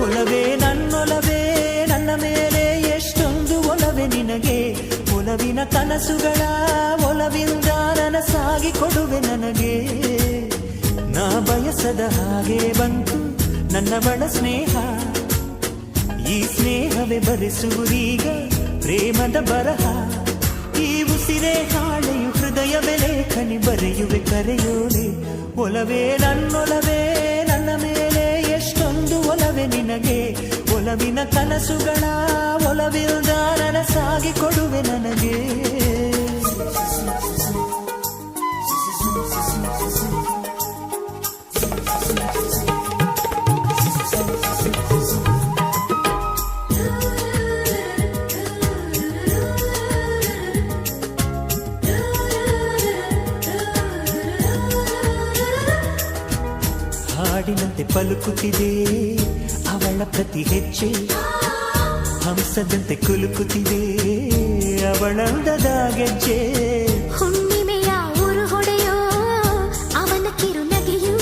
ಒಲವೇ ನನ್ನೊಲವೇ ನನ್ನ ಮೇಲೆ ಎಷ್ಟೊಂದು ಒಲವೇ ನಿನಗೆ ಒಲವಿನ ಕನಸುಗಳ ಒಲವಿಂದ ನನಸಾಗಿ ಕೊಡುವೆ ನನಗೆ ನಾ ಬಯಸದ ಹಾಗೆ ಬಂತು ನನ್ನವಳ ಸ್ನೇಹ ಈ ಸ್ನೇಹವೇ ಬರೆಸುವುದೀಗ ಪ್ರೇಮದ ಬರಹ ಈ ಉಸಿರೇ ಹಾಳೆಯು ಹೃದಯವೇ ಲೇಖನಿ ಬರೆಯುವೆ ಕರೆಯೋಲೆ ಒಲವೇ ನನ್ನೊಲವೇ ನನ್ನ ಮೇಲೆ ಎಷ್ಟೊಂದು ಒಲವೇ ನಿನಗೆ ಒಲವಿನ ಕನಸುಗಳ ಒಲವಿಲ್ದ ನನಸಾಗಿ ಕೊಡುವೆ ನನಗೆ ಹಾಡಿನಂತೆ ಪಲುಕುತ್ತಿದೆ ಅವಳ ಪ್ರತಿ ಹೆಜ್ಜೆ ಹಂಸದಂತೆ ಕುಲುಕುತ್ತಿದೆ ಅವಳಂದದ ಗೆಜ್ಜೆ ಹುಣ್ಣಿಮೆಯ ಊರು ಹೊಡೆಯೋ ಅವನ ಕಿರುನಗೆಯು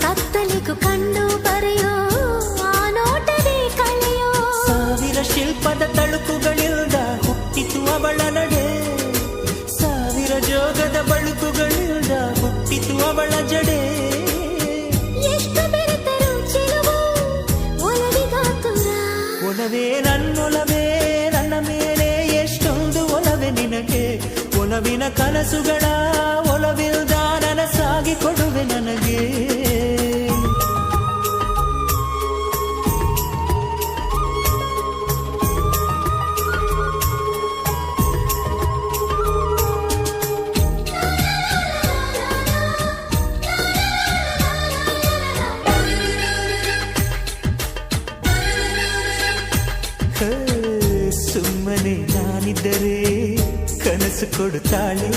ಕತ್ತಲಿಗೂ ಕಣ್ಣು ಬರೆಯೋ ಆ ನೋಟವೇ ಕಳೆಯೋ ಸಾವಿರ ಶಿಲ್ಪದ ತಳುಕುಗಳಿಂದ ಹುಟ್ಟಿತು ಅವಳ ನಡೆ ಸಾವಿರ ಜೋಗದ ಬಳುಕುಗಳಿಂದ ಹುಟ್ಟಿತು ಅವಳ ಜಡೆ ಒಲವೇ ನನ್ನೊಲವೇ ನನ್ನ ಮೇಲೆ ಎಷ್ಟೊಂದು ಒಲವೇ ನಿನಗೆ ಒಲವಿನ ಕನಸುಗಳ ಒಲವಿಲ್ದ ನನಸಾಗಿ ಕೊಡುವೆ ನನಗೆ ಸುಮ್ಮನೆ ನಾನಿದ್ದರೆ ಕನಸು ಕೊಡುತ್ತಾಳೆ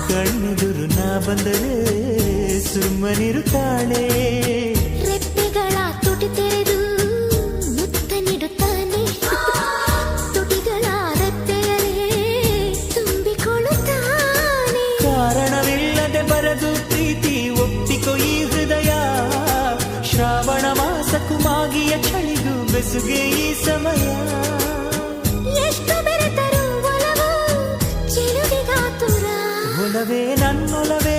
ಕಣ್ಣೆದುರು ನಾ ಬಂದರೆ ಸುಮ್ಮನಿರುತ್ತಾಳೆ ರೆಪ್ಪೆಗಳ ತುಟಿ ತೆರೆದು ಮುತ್ತ ನೀಡುತ್ತಾನೆ ತುಟಿಗಳ ರೆಪ್ಪೆಯಲ್ಲೇ ತುಂಬಿಕೊಳ್ಳುತ್ತಾನೆ ಕಾರಣವಿಲ್ಲದೆ ಬರದು ಪ್ರೀತಿ ಒಪ್ಪಿಕೊ ಈ ಹೃದಯ ಶ್ರಾವಣ ಮಾಸಕ್ಕೂ ಮಾಗಿಯ ಚಳಿಗೂ ಬೆಸುಗೆ ಈ ಸಮಯ ಎಷ್ಟು ಬೆರೆತರು ಒಲವು ಚೆಲುವಿಗಾತುರ ಒಲವೇ ನನ್ನೊಲವೇ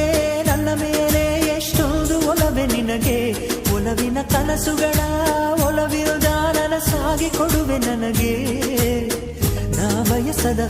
ನನ್ನ ಮೇಲೆ ಎಷ್ಟೊಂದು ಒಲವೇ ನಿನಗೆ ಒಲವಿನ ಕನಸುಗಳ ಒಲವಿಲ್ದ ನನಸಾಗಿ ಕೊಡುವೆ ನನಗೆ ನಾ ಬಯಸದ